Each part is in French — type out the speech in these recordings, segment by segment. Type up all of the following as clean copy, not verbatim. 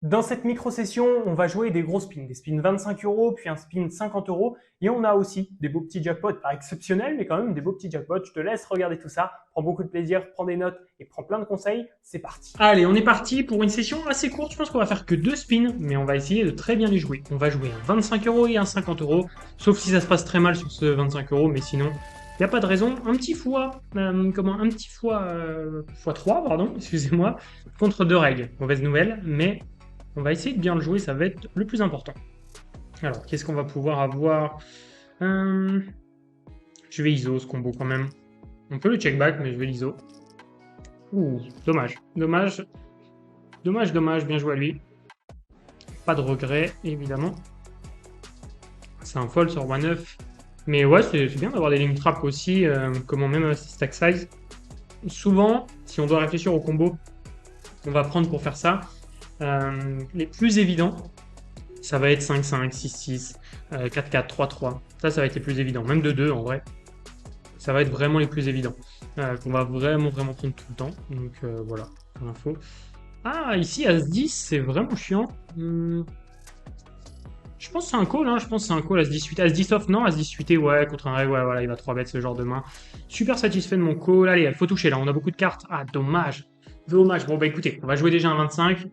Dans cette micro-session, on va jouer des gros spins, des spins 25 euros, puis un spin 50 euros, et on a aussi des beaux petits jackpots, pas exceptionnels, mais quand même des beaux petits jackpots. Je te laisse regarder tout ça, prends beaucoup de plaisir, prends des notes et prends plein de conseils. C'est parti. Allez, on est parti pour une session assez courte. Je pense qu'on va faire que deux spins, mais on va essayer de très bien les jouer. On va jouer un 25 euros et un 50 euros, sauf si ça se passe très mal sur ce 25 euros, mais sinon, il n'y a pas de raison. Un petit fois, un petit fois 3, pardon, excusez-moi, contre deux règles. Mauvaise nouvelle, mais on va essayer de bien le jouer, ça va être le plus important. Alors, qu'est-ce qu'on va pouvoir avoir Je vais ISO ce combo quand même. On peut le check back, mais je vais l'ISO. Ouh, dommage. Dommage. Dommage, dommage, bien joué à lui. Pas de regret, évidemment. C'est un fold sur 1-9. Mais ouais, c'est bien d'avoir des limit traps aussi, comment même stack size. Souvent, si on doit réfléchir au combo, on va prendre pour faire ça. Les plus évidents, ça va être 5-5, 6-6, 4-4, 3-3. Ça va être les plus évidents. Même 2-2 en vrai. Ça va être vraiment les plus évidents. Qu'on va vraiment prendre tout le temps. Donc voilà, pour l'info. Ah, ici, As-10, c'est vraiment chiant. Je pense que c'est un call, hein. Je pense que c'est un call As-10 As-10 off, non, As-10 suité, ouais, contre un reg, ouais, voilà, il va 3 bêtes ce genre de main. Super satisfait de mon call. Allez, il faut toucher là, on a beaucoup de cartes. Ah, dommage. Dommage. Bon, bah écoutez, on va jouer déjà un 25,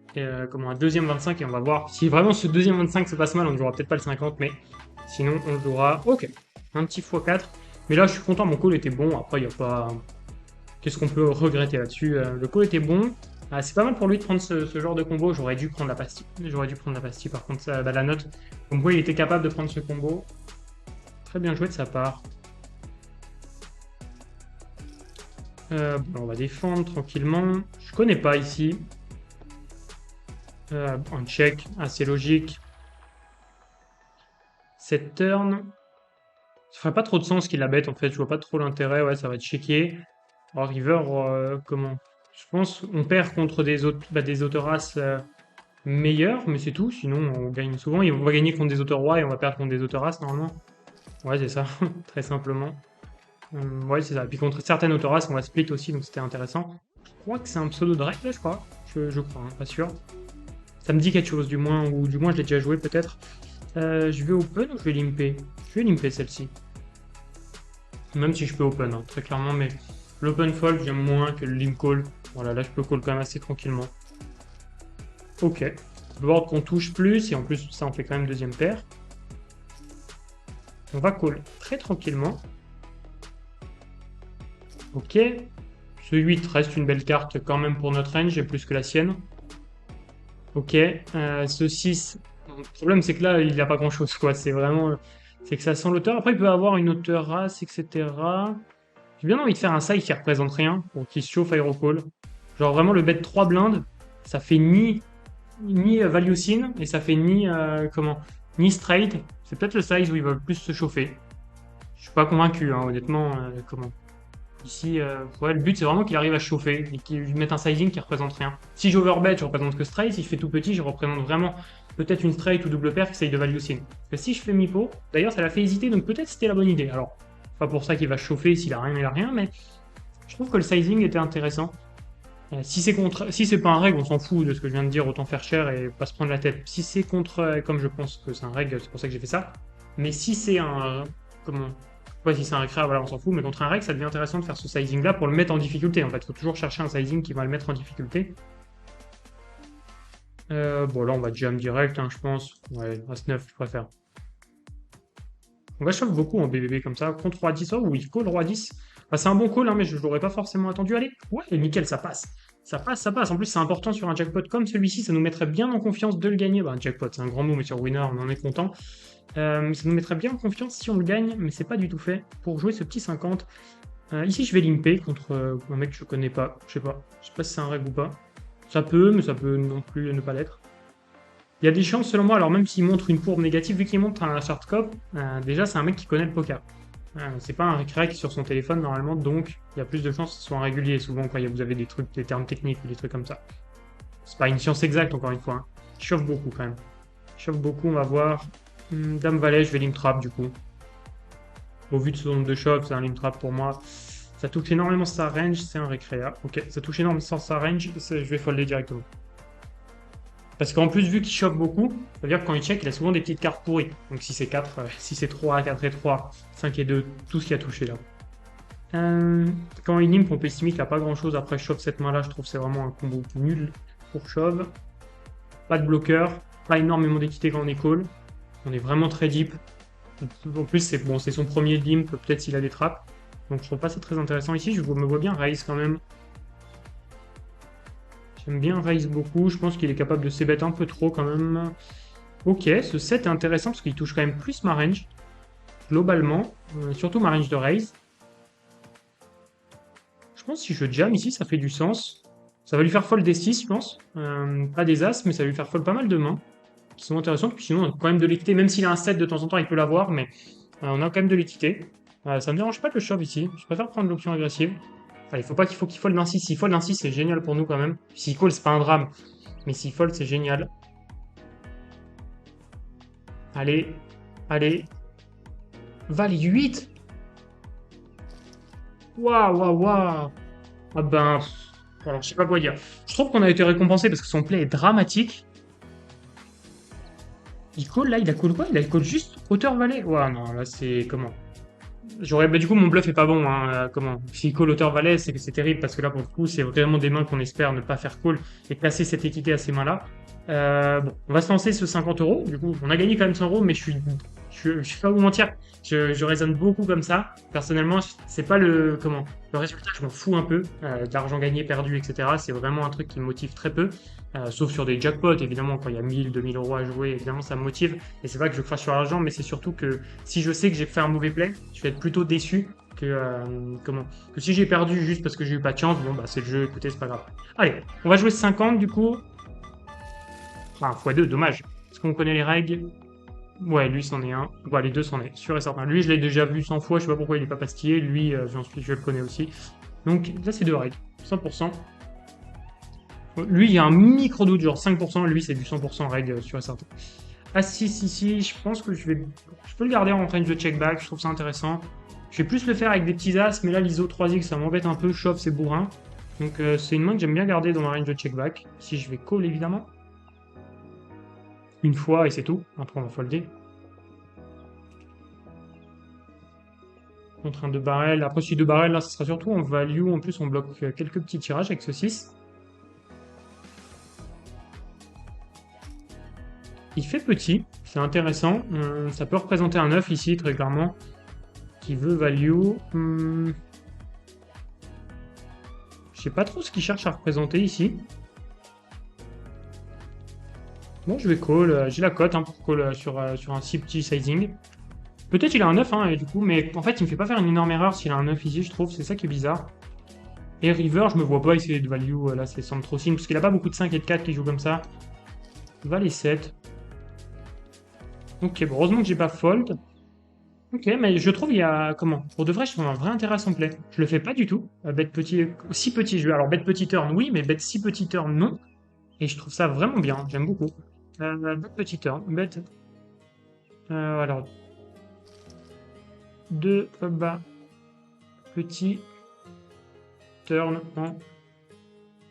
comment un deuxième 25, et on va voir si vraiment ce deuxième 25 se passe mal. On ne jouera peut-être pas le 50, mais sinon on jouera. Ok, un petit x4. Mais là, je suis content, mon call était bon. Après, il n'y a pas. Qu'est-ce qu'on peut regretter là-dessus? Le call était bon. C'est pas mal pour lui de prendre ce genre de combo. J'aurais dû prendre la pastille. J'aurais dû prendre la pastille, par contre, ça, bah, la note. Comme quoi, il était capable de prendre ce combo. Très bien joué de sa part. Bon, on va défendre tranquillement. Je connais pas ici. Un check assez logique. Cette turn. Ça ferait pas trop de sens qu'il la bête en fait. Je vois pas trop l'intérêt. Ouais, ça va être checké. Alors, river, comment? Je pense on perd contre des autoraces meilleurs, mais c'est tout. Sinon, on gagne souvent. On va gagner contre des autorois et on va perdre contre des autoraces normalement. Ouais, c'est ça, très simplement. Ouais, c'est ça. Et puis contre certaines autoraces, on va split aussi, donc c'était intéressant. Je crois que c'est un pseudo Drake, là, je crois. Je crois, hein, pas sûr. Ça me dit quelque chose, du moins, ou du moins je l'ai déjà joué peut-être. Je vais open ou je vais limper? Je vais limper celle-ci. Même si je peux open, hein, très clairement, mais l'open fold, j'aime moins que le limp call. Voilà, là, je peux call quand même assez tranquillement. Ok. Board qu'on touche plus, et en plus, ça, on fait quand même deuxième paire. On va call très tranquillement. Ok. Ce 8 reste une belle carte quand même pour notre range, et plus que la sienne. Ok. Ce 6, le problème c'est que là, il n'a pas grand chose, quoi. C'est vraiment. C'est que ça sent l'auteur. Après, il peut avoir une hauteur race, etc. J'ai bien envie de faire un side qui représente rien, pour qu'il se chauffe aérocall. Genre vraiment le bet 3 blindes, ça fait ni value sin, et ça fait ni straight. C'est peut-être le size où il va le plus se chauffer. Je suis pas convaincu, hein, honnêtement. Comment Ici, ouais, le but c'est vraiment qu'il arrive à chauffer et qu'il mette un sizing qui représente rien. Si j'overbet, je représente que straight. Si je fais tout petit, je représente vraiment peut-être une straight ou double paire qui essaye de value sin. Parce que si je fais mi-pot, d'ailleurs ça l'a fait hésiter, donc peut-être c'était la bonne idée. Alors, pas pour ça qu'il va chauffer s'il a rien, il a rien, mais je trouve que le sizing était intéressant. Si c'est pas un reg, on s'en fout de ce que je viens de dire, autant faire cher et pas se prendre la tête. Si c'est contre, comme je pense que c'est un reg, c'est pour ça que j'ai fait ça. Mais si c'est un, comment, ouais, si c'est un récréa, voilà, on s'en fout, mais contre un reg, ça devient intéressant de faire ce sizing-là pour le mettre en difficulté. En fait, il faut toujours chercher un sizing qui va le mettre en difficulté. Bon, là, on va jam direct, hein, je pense. Ouais, As-9, je préfère. On va shove beaucoup en BBB comme ça. Contre Roi 10, oh oui, call Roi 10. Bah, c'est un bon call, hein, mais je ne l'aurais pas forcément attendu. Allez, ouais, nickel, ça passe. Ça passe, ça passe. En plus, c'est important sur un jackpot comme celui-ci. Ça nous mettrait bien en confiance de le gagner. Bah, un jackpot, c'est un grand mot, mais sur Winner, on en est content. Ça nous mettrait bien en confiance si on le gagne, mais c'est pas du tout fait pour jouer ce petit 50. Ici, je vais limper contre un mec que je connais pas. Je sais pas si c'est un reg ou pas. Ça peut, mais ça peut non plus ne pas l'être. Il y a des chances, selon moi, alors même s'il montre une courbe négative, vu qu'il montre un short cop, déjà, c'est un mec qui connaît le poker. C'est pas un récrec sur son téléphone, normalement, donc il y a plus de chances que ce soit un régulier, souvent, quand vous avez des trucs, des termes techniques ou des trucs comme ça. C'est pas une science exacte, encore une fois. Hein. Il chauffe beaucoup, quand même. Il chauffe beaucoup, on va voir. Dame Valet, je vais lim trap, du coup. Au vu de ce nombre de chocs, c'est un lim trap pour moi. Ça touche énormément sa range, c'est un récréa. Ok, ça touche énormément sa range, je vais folder directement. Parce qu'en plus, vu qu'il chauffe beaucoup, ça veut dire que quand il check, il a souvent des petites cartes pourries. Donc si c'est 4, si c'est 3, 4 et 3, 5 et 2, tout ce qui a touché là. Quand il limp, on pessimique, il n'a pas grand chose. Après, Chauve cette main-là, je trouve que c'est vraiment un combo nul pour Chauve. Pas de bloqueur, pas énormément d'équité quand on est call. On est vraiment très deep. En plus, c'est bon, c'est son premier limp, peut-être s'il a des trappes. Donc je trouve pas ça très intéressant ici. Je me vois bien raise quand même. J'aime bien raise beaucoup. Je pense qu'il est capable de s'ébête un peu trop quand même. Ok, ce set est intéressant parce qu'il touche quand même plus ma range. Globalement, surtout ma range de raise. Je pense que si je jam ici, ça fait du sens. Ça va lui faire fold des 6, je pense. Pas des as, mais ça va lui faire fold pas mal de mains qui sont intéressantes. Puis sinon, on a quand même de l'équité. Même s'il a un set de temps en temps, il peut l'avoir, mais on a quand même de l'équité. Ça me dérange pas de le shove ici. Je préfère prendre l'option agressive. Enfin, il faut qu'il fold un 6. S'il fold un 6, c'est génial pour nous quand même. S'il call, c'est pas un drame. Mais s'il fold, c'est génial. Allez, allez. Valet 8. Waouh, waouh, waouh. Ah ben, alors je sais pas quoi dire. Je trouve qu'on a été récompensé parce que son play est dramatique. Il call là, il a call quoi? Il a call juste hauteur valet. Ouah non, là c'est comment? Bah, du coup mon bluff est pas bon, hein. Comment? S'il call hauteur valet, c'est que c'est terrible parce que là pour le coup c'est vraiment des mains qu'on espère ne pas faire call et casser cette équité à ces mains-là. Bon, on va se lancer ce 50 euros. Du coup, on a gagné quand même 100 euros, mais je suis pas vous mentir. Je raisonne beaucoup comme ça. Personnellement, c'est pas le résultat, je m'en fous un peu. D'argent gagné, perdu, etc. C'est vraiment un truc qui me motive très peu. Sauf sur des jackpots, évidemment, quand il y a 1000, 2000 euros à jouer, évidemment, ça me motive. Et c'est pas que je crache sur l'argent, mais c'est surtout que si je sais que j'ai fait un mauvais play, je vais être plutôt déçu que si j'ai perdu juste parce que j'ai eu pas de chance. Bon, bah, c'est le jeu, écoutez, c'est pas grave. Allez, on va jouer 50 du coup. Enfin, x2, dommage. Est-ce qu'on connaît les règles? Ouais, lui, c'en est un. Bon, les deux, c'en est, sûr et certain. Lui, je l'ai déjà vu 100 fois, je sais pas pourquoi il est pas pastillé. Lui, je le connais aussi. Donc, là, c'est deux règles. 100%. Lui, il y a un micro doute, genre 5%. Lui, c'est du 100% règle, sûr et certain. Ah, si, je pense que je peux le garder en range de check back. Je trouve ça intéressant. Je vais plus le faire avec des petits as, mais là, l'ISO 3x, ça m'embête un peu. Chauffe, c'est bourrin. Donc, c'est une main que j'aime bien garder dans ma range de check back. Si je vais call, évidemment. Une fois et c'est tout. Après, on va folder. Contre un 2 barrel. Après, si 2 barrel, là, ce sera surtout en value. En plus, on bloque quelques petits tirages avec ce 6. Il fait petit. C'est intéressant. Ça peut représenter un 9 ici, très clairement. Qui veut value. Je sais pas trop ce qu'il cherche à représenter ici. Bon, je vais call. J'ai la cote pour call sur un si petit sizing. Peut-être il a un 9, hein, et du coup, mais en fait, il me fait pas faire une énorme erreur s'il a un 9 ici, je trouve. C'est ça qui est bizarre. Et River, je me vois pas essayer de value. Là, c'est sans trop signe, parce qu'il a pas beaucoup de 5 et de 4 qui jouent comme ça. Valet 7. Ok, bon, heureusement que j'ai pas fold. Ok, mais je trouve il y a. Comment? Pour de vrai, je trouve un vrai intérêt à son play. Je le fais pas du tout. Bet petit. Si petit jeu. Alors, bet petit turn, oui, mais bet si petit turn, non. Et je trouve ça vraiment bien. J'aime beaucoup. Bet petit turn. Bet. Alors. 2 bas. Petit. Turn en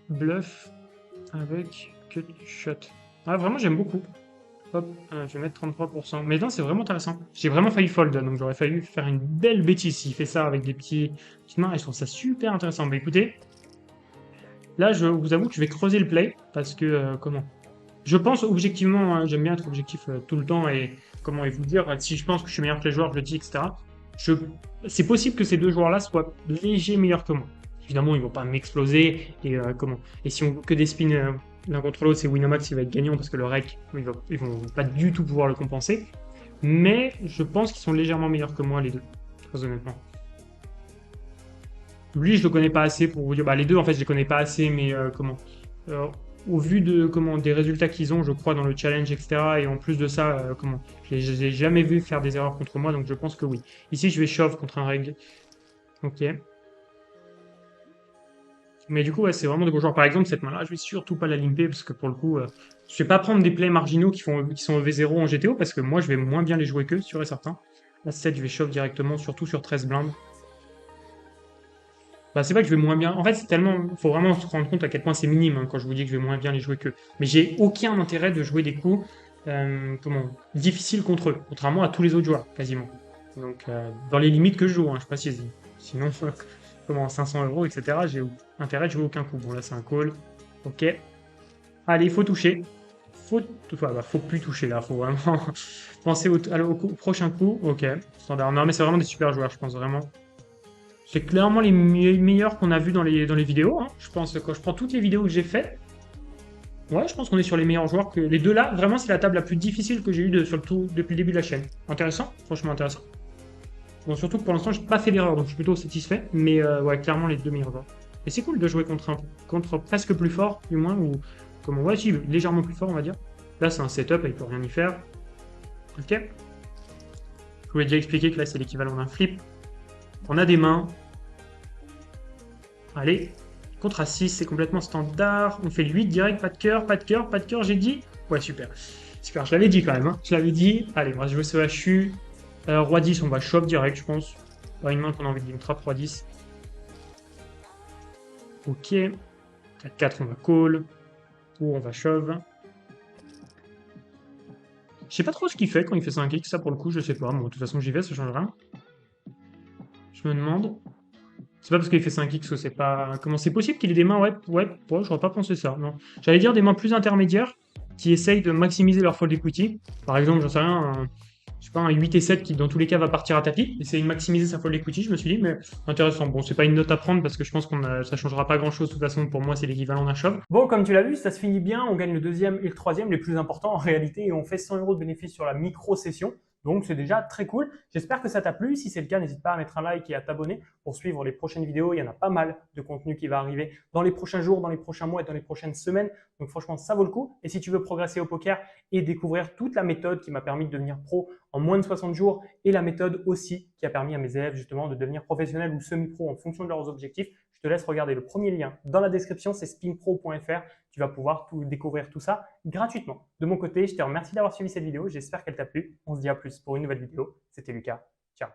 bluff avec cut shot. Ah, vraiment, j'aime beaucoup. Hop, je vais mettre 33%. Mais non, c'est vraiment intéressant. J'ai vraiment failli fold, donc j'aurais failli faire une belle bêtise s'il fait ça avec des petites mains. Et je trouve ça super intéressant. Mais écoutez, là, je vous avoue que je vais creuser le play parce que, comment? Je pense objectivement, hein, j'aime bien être objectif tout le temps et vous dire, si je pense que je suis meilleur que les joueurs, je le dis, etc. C'est possible que ces deux joueurs-là soient légers meilleurs que moi. Évidemment, ils vont pas m'exploser et Et si on que des spins l'un contre l'autre, c'est Winamax qui va être gagnant parce que le rec, ils vont pas du tout pouvoir le compenser. Mais je pense qu'ils sont légèrement meilleurs que moi, les deux, très honnêtement. Lui, je le connais pas assez pour vous dire. Bah, les deux, en fait, je les connais pas assez, mais au vu des résultats qu'ils ont, je crois, dans le challenge, etc. Et en plus de ça, je les ai jamais vus faire des erreurs contre moi, donc je pense que oui. Ici, je vais shove contre un règle. Ok. Mais du coup, ouais, c'est vraiment de bons joueurs. Par exemple, cette main-là, je vais surtout pas la limper parce que pour le coup, je vais pas prendre des plays marginaux qui sont EV0 en GTO parce que moi, je vais moins bien les jouer qu'eux, sûr et certain. Là, 7, je vais shove directement, surtout sur 13 blindes. Bah, c'est pas que je vais moins bien. En fait, c'est tellement. Faut vraiment se rendre compte à quel point c'est minime hein, quand je vous dis que je vais moins bien les jouer qu'eux. Mais j'ai aucun intérêt de jouer des coups difficiles contre eux, contrairement à tous les autres joueurs, quasiment. Donc, dans les limites que je joue, hein, je précise. Sinon, comment 500 euros, etc., j'ai intérêt de jouer aucun coup. Bon, là, c'est un call. Ok. Allez, il faut toucher. Faut plus toucher là, faut vraiment penser au prochain coup. Ok, standard. Non, mais c'est vraiment des super joueurs, je pense vraiment. C'est clairement les meilleurs qu'on a vus dans les vidéos. Hein. Je pense, quand je prends toutes les vidéos que j'ai faites, ouais, je pense qu'on est sur les meilleurs joueurs que les deux là. Vraiment, c'est la table la plus difficile que j'ai eue sur le tout depuis le début de la chaîne. Intéressant, franchement intéressant. Bon, surtout que pour l'instant, j'ai pas fait d'erreur, donc je suis plutôt satisfait. Mais ouais, clairement les deux meilleurs joueurs. Et c'est cool de jouer contre presque plus fort, du moins, ou comme on voit, si, légèrement plus fort, on va dire. Là, c'est un setup, il peut rien y faire. Ok. Je vous l'ai déjà expliqué que là, c'est l'équivalent d'un flip. On a des mains. Allez, contre A6, c'est complètement standard. On fait le 8 direct, pas de cœur, pas de cœur, pas de cœur, j'ai dit. Ouais, super. Super, je l'avais dit quand même. Hein. Je l'avais dit. Allez, on va jouer ce HU. Roi 10, on va shove direct, je pense. Pas une main qu'on a envie de game trap, Roi 10. Ok. 4-4, on va call. Ou on va shove. Je sais pas trop ce qu'il fait quand il fait 5x, ça pour le coup, je sais pas. Bon, de toute façon, j'y vais, ça change rien. Je me demande. C'est pas parce qu'il fait 5x que c'est pas. Comment c'est possible qu'il ait des mains, ouais, j'aurais pas pensé ça, non. J'allais dire des mains plus intermédiaires qui essayent de maximiser leur fold equity. Par exemple, j'en sais rien, je sais pas, un 8 et 7 qui dans tous les cas va partir à tapis, essayer de maximiser sa fold equity, je me suis dit, mais intéressant. Bon, c'est pas une note à prendre parce que je pense ça changera pas grand chose. De toute façon, pour moi, c'est l'équivalent d'un shove. Bon, comme tu l'as vu, ça se finit bien. On gagne le deuxième et le troisième, les plus importants en réalité, et on fait 100 € de bénéfice sur la micro-session. Donc c'est déjà très cool. J'espère que ça t'a plu. Si c'est le cas, n'hésite pas à mettre un like et à t'abonner pour suivre les prochaines vidéos. Il y en a pas mal de contenu qui va arriver dans les prochains jours, dans les prochains mois et dans les prochaines semaines. Donc franchement, ça vaut le coup. Et si tu veux progresser au poker et découvrir toute la méthode qui m'a permis de devenir pro en moins de 60 jours et la méthode aussi qui a permis à mes élèves justement de devenir professionnels ou semi-pro en fonction de leurs objectifs, je te laisse regarder le premier lien dans la description, c'est spinpro.fr. Tu vas pouvoir découvrir tout ça gratuitement. De mon côté, je te remercie d'avoir suivi cette vidéo. J'espère qu'elle t'a plu. On se dit à plus pour une nouvelle vidéo. C'était Lucas.